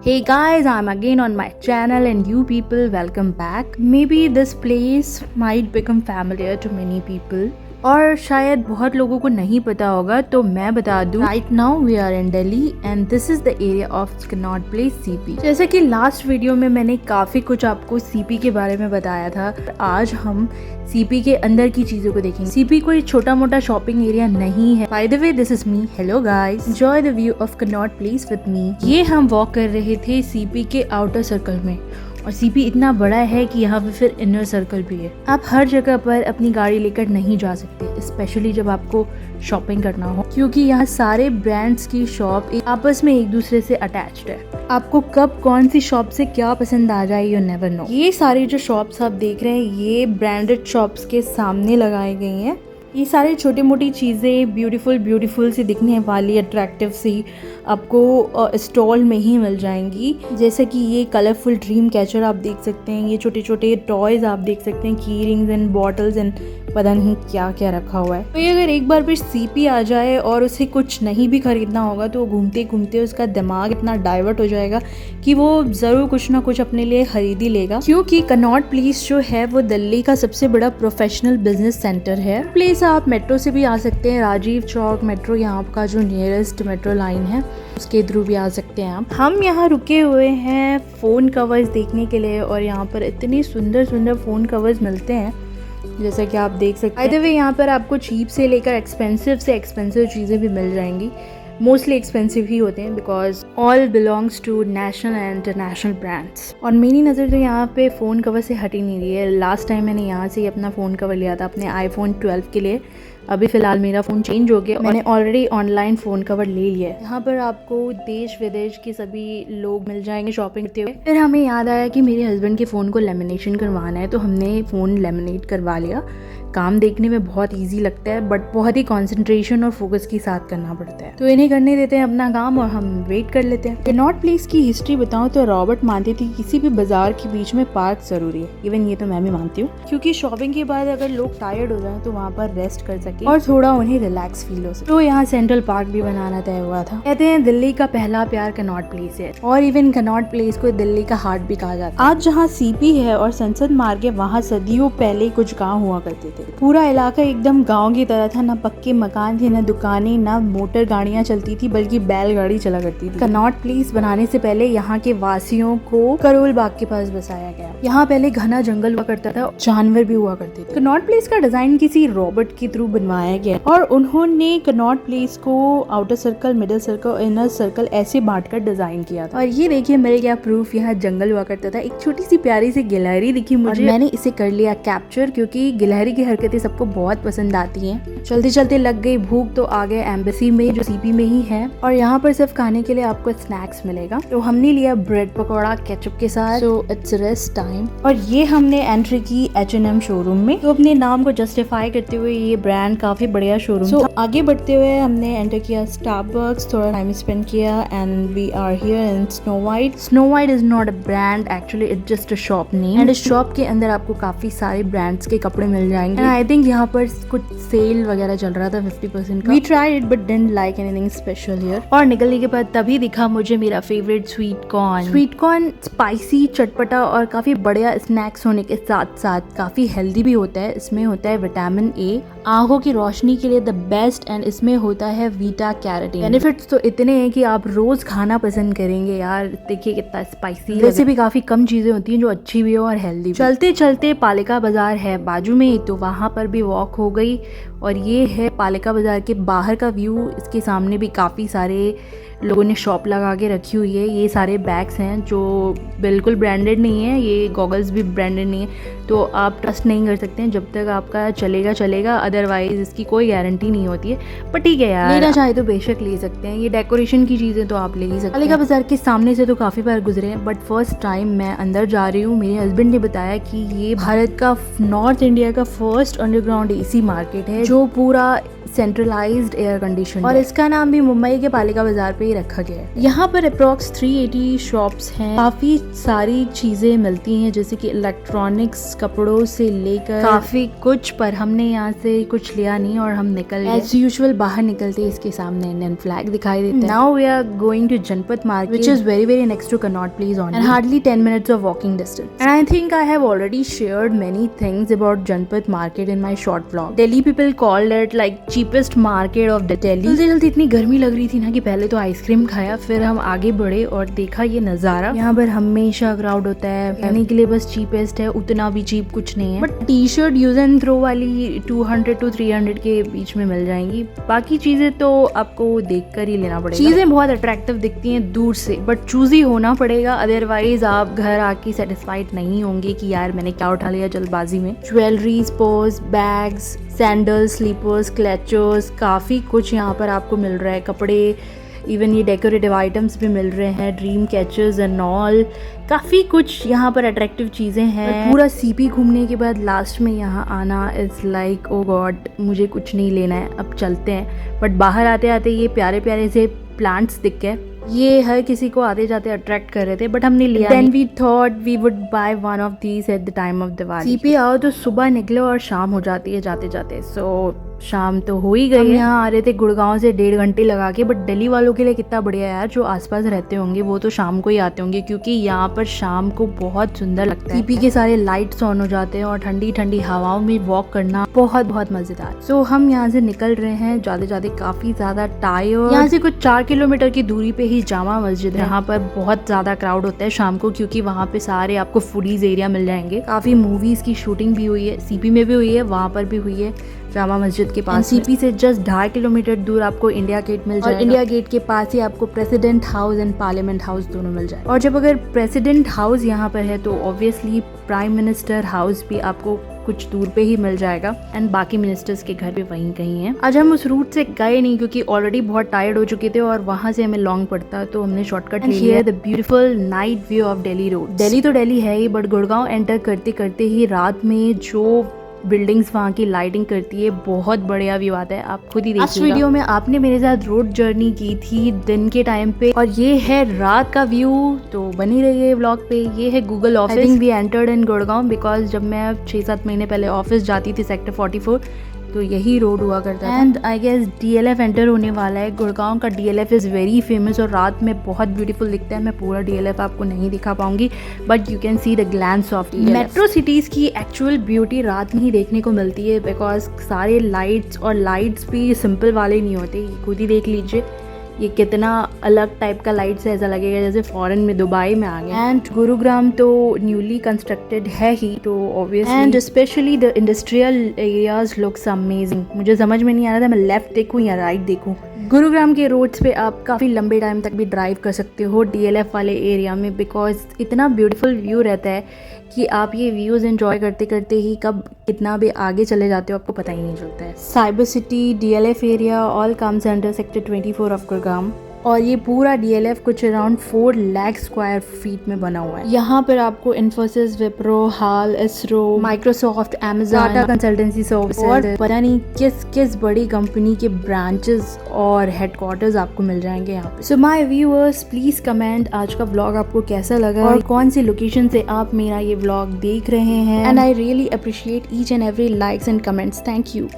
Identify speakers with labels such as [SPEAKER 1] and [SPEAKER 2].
[SPEAKER 1] Hey guys, I'm again on my channel and you people welcome back. Maybe this place might become familiar to many people और शायद बहुत लोगों को नहीं पता होगा, तो मैं बता दूं, right now we are in Delhi and this is the area of Connaught Place CP. जैसे कि लास्ट वीडियो में मैंने काफी कुछ आपको सीपी के बारे में बताया था, आज हम सीपी के अंदर की चीजों को देखेंगे। सीपी कोई छोटा मोटा शॉपिंग एरिया नहीं है। By the way, this is me. Hello guys, enjoy the view of Connaught place with me. ये हम वॉक कर रहे थे सीपी के आउटर सर्कल में और सीपी इतना बड़ा है कि यहाँ पे फिर इनर सर्कल भी है। आप हर जगह पर अपनी गाड़ी लेकर नहीं जा सकते, स्पेशली जब आपको शॉपिंग करना हो, क्योंकि यहाँ सारे ब्रांड्स की शॉप आपस में एक दूसरे से अटैच्ड है। आपको कब कौन सी शॉप से क्या पसंद आ जाए, यू नेवर नो। ये सारी जो शॉप्स आप देख रहे हैं, ये ब्रांडेड शॉप्स के सामने लगाई गई हैं। ये सारी छोटी मोटी चीज़ें ब्यूटीफुल सी दिखने वाली, अट्रैक्टिव सी, आपको स्टॉल में ही मिल जाएंगी। जैसे कि ये कलरफुल ड्रीम कैचर आप देख सकते हैं, ये छोटे छोटे टॉयज आप देख सकते हैं, की रिंग्स एंड बॉटल्स एंड पता नहीं क्या क्या रखा हुआ है। तो ये अगर एक बार फिर सीपी आ जाए और उसे कुछ नहीं भी खरीदना होगा, तो घूमते घूमते उसका दिमाग इतना डाइवर्ट हो जाएगा कि वो ज़रूर कुछ ना कुछ अपने लिए खरीद ही लेगा। क्योंकि कनॉट प्लेस जो है वो दिल्ली का सबसे बड़ा प्रोफेशनल बिजनेस सेंटर है। प्लेस आप मेट्रो से भी आ सकते हैं, राजीव चौक मेट्रो यहाँ का जो नियरेस्ट मेट्रो लाइन है उसके थ्रू भी आ सकते हैं आप। हम यहाँ रुके हुए हैं फ़ोन कवर्स देखने के लिए और यहाँ पर इतनी सुंदर सुंदर फ़ोन कवर्स मिलते हैं, जैसा कि आप देख सकते हैं। बाय द वे, यहाँ पर आपको चीप से लेकर एक्सपेंसिव से एक्सपेंसिव चीज़ें भी मिल जाएंगी। मोस्टली एक्सपेंसिव ही होते हैं because all belongs to national and international brands. और मेरी नज़र तो यहाँ पे फ़ोन कवर से हट ही नहीं रही है। लास्ट टाइम मैंने यहाँ से ही अपना फ़ोन कवर लिया था अपने iPhone 12 के लिए। अभी फ़िलहाल मेरा फ़ोन चेंज हो गया, मैंने ऑलरेडी ऑनलाइन फ़ोन कवर ले लिया है। यहाँ पर आपको देश विदेश के सभी लोग मिल जाएंगे शॉपिंग करते हुए। फिर हमें याद आया कि मेरे हस्बैंड के फ़ोन को लेमिनेशन करवाना है, तो हमने फ़ोन लेमिनेट करवा लिया। काम देखने में बहुत इजी लगता है बट बहुत ही कंसंट्रेशन और फोकस के साथ करना पड़ता है, तो इन्हें करने देते हैं अपना काम और हम वेट कर लेते हैं। कनॉट प्लेस की हिस्ट्री बताऊं तो रॉबर्ट मानते थे किसी भी बाजार के बीच में पार्क जरूरी है। इवन ये तो मैं भी मानती हूँ, क्योंकि शॉपिंग के बाद अगर लोग टायर्ड हो जाए तो वहाँ पर रेस्ट कर सके और थोड़ा उन्हें रिलैक्स फील हो सके। तो यहाँ सेंट्रल पार्क भी बनाना तय हुआ था। कहते हैं दिल्ली का पहला प्यार कनॉट प्लेस है और इवन कनॉट प्लेस को दिल्ली का हार्ट भी कहा जाता है। आज जहाँ सीपी है और संसद मार्ग है, वहाँ सदियों पहले कुछ गाँव हुआ करते थे। पूरा इलाका एकदम गांव की तरह था, ना पक्के मकान थे, ना दुकानें, ना मोटर गाड़ियां चलती थी, बल्कि बैलगाड़ी चला करती थी। कनॉट प्लेस बनाने से पहले यहाँ के वासियों को करोल बाग के पास बसाया गया। यहाँ पहले घना जंगल हुआ करता था, जानवर भी हुआ करते थे। कनॉट प्लेस का डिजाइन किसी रॉबर्ट के थ्रू बनवाया गया और उन्होंने कनॉट प्लेस को outer circle, middle circle, inner circle ऐसे बांट कर डिजाइन किया था। और ये देखिए मिल गया प्रूफ, यहाँ जंगल हुआ करता था। एक छोटी सी प्यारी सी गिलहरी दिखी मुझे, मैंने इसे कर लिया कैप्चर, क्योंकि गिलहरी की हरकतें सबको बहुत पसंद आती हैं। चलते चलते लग गई भूख, तो आ गए एम्बेसी में जो सीपी में ही है और यहाँ पर सिर्फ खाने के लिए आपको स्नैक्स मिलेगा। तो हमने लिया ब्रेड पकौड़ा केचप के साथ। तो इट्स रेस्ट टाइम। और ये हमने एंट्री की H&M शोरूम में। तो अपने नाम को जस्टिफाई करते हुए ये ब्रांड काफी बढ़िया शोरूम था। आगे बढ़ते हुए हमने एंटर किया स्टारबक्स, थोड़ा टाइम स्पेंड किया and we are here in Snow White. Snow White is not a brand, actually it's just a shop name and इस शॉप के अंदर आपको काफी सारे ब्रांड्स के कपड़े मिल जाएंगे। आई थिंक यहाँ पर कुछ सेल वगैरह चल रहा था 50% का। We tried it but didn't like anything special here। और निकलने के बाद तभी दिखा मुझे मेरा favourite sweet corn. Sweet corn spicy, चटपटा और काफी बढ़िया स्नैक्स होने के साथ साथ काफी हेल्दी भी होता है। इसमें होता है विटामिन ए, आंखों की रोशनी के लिए द बेस्ट, एंड इसमें होता है बीटा कैरोटीन। बेनिफिट्स तो इतने हैं कि आप रोज खाना पसंद करेंगे यार। देखिए कितना स्पाइसी। वैसे भी काफी कम चीजें होती हैं जो अच्छी भी हो और हेल्दी भी। चलते चलते पालिका बाजार है बाजू में ही, तो वहां पर भी वॉक हो गई। और ये है पालिका बाजार के बाहर का व्यू। इसके सामने भी काफ़ी सारे लोगों ने शॉप लगा के रखी हुई है। ये सारे बैग्स हैं जो बिल्कुल ब्रांडेड नहीं है, ये गॉगल्स भी ब्रांडेड नहीं है, तो आप ट्रस्ट नहीं कर सकते हैं। जब तक आपका चलेगा, अदरवाइज इसकी कोई गारंटी नहीं होती है। पर ठीक है यार, लेना चाहे तो बेशक ले सकते हैं। ये डेकोरेशन की चीज़ें तो आप ले ही सकते हैं। पालिका बाजार के सामने से तो काफ़ी बार गुजरे हैं, बट फर्स्ट टाइम मैं अंदर जा रही हूँ। मेरे हस्बैंड ने बताया कि ये भारत का, नॉर्थ इंडिया का फर्स्ट अंडरग्राउंड AC मार्केट है, जो पूरा सेंट्रलाइज्ड एयर कंडीशन और इसका नाम भी मुंबई के पालिका बाजार पे ही रखा गया है। यहाँ पर अप्रॉक्स 380 शॉप्स हैं। काफी सारी चीजें मिलती हैं जैसे कि इलेक्ट्रॉनिक्स, कपड़ों से लेकर काफी कुछ, पर हमने यहाँ से कुछ लिया नहीं और हम निकल गए। एज यूजुअल बाहर निकलते इसके सामने इंडियन फ्लैग दिखाई देते हैं। Now we are going to Janpath market which is very next to Connaught Place only and hardly 10 minutes of walking distance. And I think I have already shared many things about Janpath market in my short vlog. Delhi people called it like cheapest market of Delhi. जल्दी इतनी गर्मी लग रही थी ना कि पहले तो आइसक्रीम खाया, फिर हम आगे बढ़े और देखा ये नज़ारा। यहाँ पर हमेशा क्राउड होता है, कहने के लिए बस चीपेस्ट है, उतना भी चीप कुछ नहीं है। But T shirt use and throw वाली 200 to 300 के बीच में मिल जाएंगी। बाकी चीजें तो आपको देख कर ही लेना पड़ेगा। चीजें बहुत अट्रैक्टिव दिखती हैं दूर से, बट चूजी होना पड़ेगा, अदरवाइज आप घर आके सेटिस्फाइड नहीं होंगे कि यार मैंने क्या उठा लिया जल्दबाजी में। Jewellery, purse, bags, sandals, slippers, clutchers, काफ़ी कुछ यहाँ पर आपको मिल रहा है। कपड़े, इवन ये डेकोरेटिव आइटम्स भी मिल रहे हैं, ड्रीम कैचर्स एंड ऑल, काफ़ी कुछ यहाँ पर अट्रैक्टिव चीज़ें हैं। पूरा सीपी घूमने के बाद लास्ट में यहाँ आना इज़ लाइक ओ गॉड, मुझे कुछ नहीं लेना है, अब चलते हैं। बट बाहर आते आते ये प्यारे प्यारे से प्लांट्स दिख गए, ये हर किसी को आते जाते अट्रैक्ट कर रहे थे, बट हमने लिया। Then we thought we would buy one of these at the time of Diwali. CP आओ तो सुबह निकलो और शाम हो जाती है जाते जाते। सो शाम तो हो ही गई है। यहाँ आ रहे थे गुड़गांव से 1.5 घंटे लगा के, बट दिल्ली वालों के लिए कितना बढ़िया यार, जो आसपास रहते होंगे वो तो शाम को ही आते होंगे, क्योंकि यहाँ पर शाम को बहुत सुंदर लगता है। सीपी के सारे लाइट्स ऑन हो जाते हैं और ठंडी ठंडी हवाओं में वॉक करना बहुत मजेदार। सो हम यहाँ से निकल रहे हैं जाते जाते काफी ज्यादा टायर्ड। यहाँ से कुछ 4 किलोमीटर की दूरी पे ही जामा मस्जिद है। यहाँ पर बहुत ज्यादा क्राउड होता है शाम को, क्योंकि वहाँ पे सारे आपको फूडीज एरिया मिल जाएंगे। काफी मूवीज की शूटिंग भी हुई है, सीपी में भी हुई है, वहाँ पर भी हुई है जामा मस्जिद के पास। सीपी से जस्ट 2.5 किलोमीटर दूर आपको इंडिया गेट मिल जाएगा और इंडिया गेट के पास ही आपको president house and parliament house दोनों मिल जाए। और जब अगर प्रेसिडेंट हाउस यहाँ पर है तो ऑब्वियसली प्राइम मिनिस्टर हाउस भी आपको कुछ दूर पे ही मिल जाएगा, एंड बाकी मिनिस्टर्स के घर भी वहीं कहीं हैं। आज हम उस रूट से गए नहीं क्योंकि ऑलरेडी बहुत टायर्ड हो चुके थे और वहां से हमें लॉन्ग पड़ता, तो हमने शॉर्टकट ले लिया। The beautiful night view of Delhi road. Delhi तो दिल्ली है ही, बट गुड़गांव एंटर करते करते ही रात में जो बिल्डिंग्स वहाँ की लाइटिंग करती है, बहुत बढ़िया व्यू आता है, आप खुद ही देखिएगा। इस वीडियो में आपने मेरे साथ रोड जर्नी की थी दिन के टाइम पे, और ये है रात का व्यू, तो बनी रहिए व्लॉग पे। ये है Google office. I think we entered in Gurgaon because जब मैं 6-7 महीने पहले ऑफिस जाती थी सेक्टर 44, तो यही रोड हुआ करता है। And I guess DLF enter होने वाला है। गुड़गांव का DLF इज़ वेरी फेमस और रात में बहुत ब्यूटीफुल दिखता है। मैं पूरा DLF आपको नहीं दिखा पाऊंगी, but you can see the glance of DLF। Metro cities की एक्चुअल ब्यूटी रात में ही देखने को मिलती है, बिकॉज सारे लाइट्स, और लाइट्स भी सिंपल वाले नहीं होते, खुद ही देख लीजिए ये कितना अलग टाइप का लाइट से, ऐसा लगेगा जैसे फॉरेन में, दुबई में आ गए। एंड गुरुग्राम तो न्यूली कंस्ट्रक्टेड है ही, तो obviously, and specially the industrial areas looks amazing. मुझे समझ में नहीं आ रहा था मैं लेफ्ट देखूं या राइट देखूं। गुरुग्राम के रोड्स पे आप काफ़ी लंबे टाइम तक भी ड्राइव कर सकते हो DLF वाले एरिया में, बिकॉज इतना ब्यूटीफुल व्यू रहता है कि आप ये व्यूज़ एंजॉय करते करते ही कब कितना भी आगे चले जाते हो आपको पता ही नहीं चलता है। Cyber city, DLF area all comes under sector 24 of Gurgaon, और ये पूरा DLF कुछ अराउंड 4 लाख स्क्वायर फीट में बना हुआ है। यहाँ पर आपको Infosys, Wipro, HAL, ISRO, Microsoft, Amazon, Tata consultancy services और पता नहीं किस किस बड़ी कंपनी के ब्रांचेस और हेडक्वार्टर्स आपको मिल जाएंगे यहाँ पे। So my viewers, please comment आज का व्लॉग आपको कैसा लगा और कौन सी लोकेशन से आप मेरा ये व्लॉग देख रहे हैं, and I really appreciate each and every likes and comments. Thank you.